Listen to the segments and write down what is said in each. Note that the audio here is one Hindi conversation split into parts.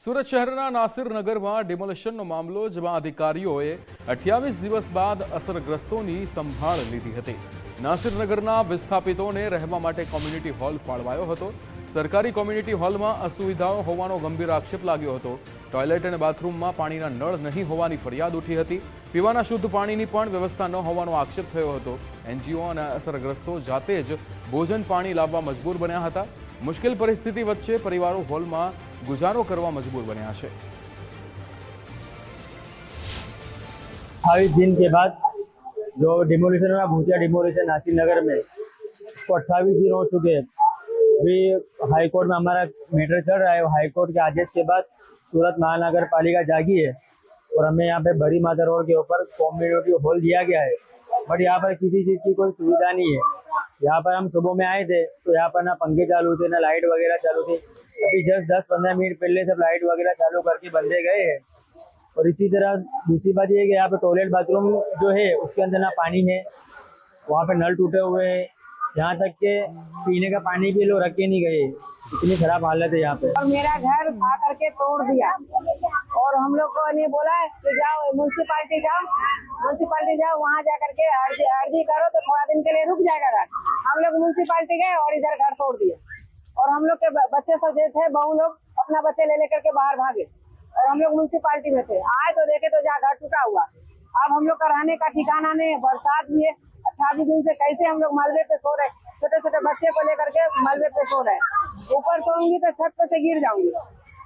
સુરત શહેરના નાસિરનગરમાં ડિમોલિશનનો મામલો, જેમાં અધિકારીઓએ 28 દિવસ બાદ અસરગ્રસ્તોની સંભાળ લીધી હતી। નાસિરનગરના વિસ્થાપિતોને રહેવા માટે કોમ્યુનિટી હોલ ફાળવાયો હતો। સરકારી કોમ્યુનિટી હોલમાં અસુવિધાઓ હોવાનો ગંભીર આક્ષેપ લાગ્યો હતો। ટોયલેટ અને બાથરૂમમાં પાણીના નળ નહીં હોવાની ફરિયાદ ઉઠી હતી। પીવાના શુદ્ધ પાણીની પણ વ્યવસ્થા ન હોવાનો આક્ષેપ થયો હતો। એનજીઓ અને અસરગ્રસ્તો જાતે જ ભોજન પાણી લાવવા મજબૂર બન્યા હતા। मुश्किल परिस्थिति वच्चे परिवारों हॉल में गुजारो करवा मजबूर बन्या है। 28 दिन के बाद जो डिमोलिशन हुआ, भूतिया डिमोलिशन नासिर नगर में, उसको 28 दिन हो चुके हैं। अभी हाई कोर्ट में हमारा मैटर चल रहा है। हाई कोर्ट के आदेश के बाद सूरत महानगर पालिका जागी है और हमें यहाँ पे बड़ी माता रोड के ऊपर कम्युनिटी हॉल दिया गया है, बट यहाँ पर किसी चीज़ की कोई सुविधा नहीं है। यहाँ पर हम सुबह में आए थे तो यहाँ पर ना पंखे चालू थे, ना लाइट वगैरह चालू थी। अभी जस्ट 10-15 मिनट पहले सब लाइट वगैरह चालू करके बंदे गए हैं। और इसी तरह दूसरी बात ये है कि यहाँ पे टॉयलेट बाथरूम जो है उसके अंदर ना पानी है, वहाँ पे नल टूटे हुए हैं, यहाँ तक के पीने का पानी भी लोग रख के नहीं गए। इतनी खराब हालत है यहाँ पे। और मेरा घर खा करके तोड़ दिया और हम लोग को नहीं बोला कि जाओ म्यूनसिपालिटी जाओ, वहाँ जा करके अर्जी करो तो थोड़ा दिन के लिए रुक जाएगा घर। हम लोग म्यूनसिपालिटी गए और इधर घर तोड़ दिए। और हम लोग के बच्चे सब जो थे, बहू लोग अपना बच्चे ले लेकर के बाहर भागे और हम लोग म्यूनसिपालिटी में थे। आए तो देखे तो जहाँ घर टूटा हुआ। अब हम लोग का रहने का ठिकाना नहीं है, बरसात भी है। 28 दिन से कैसे हम लोग मलबे पे सो रहे, छोटे छोटे बच्चे को लेकर के मलबे पे सो रहे। ऊपर सोऊंगी तो छत पे से गिर जाऊंगी।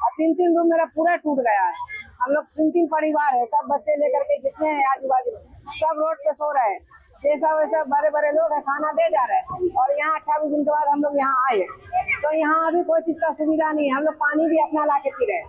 और 3 रूम मेरा पूरा टूट गया है। हम लोग 3 परिवार है, सब बच्चे लेकर के जितने हैं आजू बाजू सब रोड पे सो रहे हैं। जैसा वैसा बड़े बड़े लोग है खाना दे जा रहे हैं। और यहाँ 28 दिन के बाद हम लोग यहाँ आए तो यहाँ अभी कोई चीज का सुविधा नहीं है। हम लोग पानी भी अपना ला के पी रहे हैं।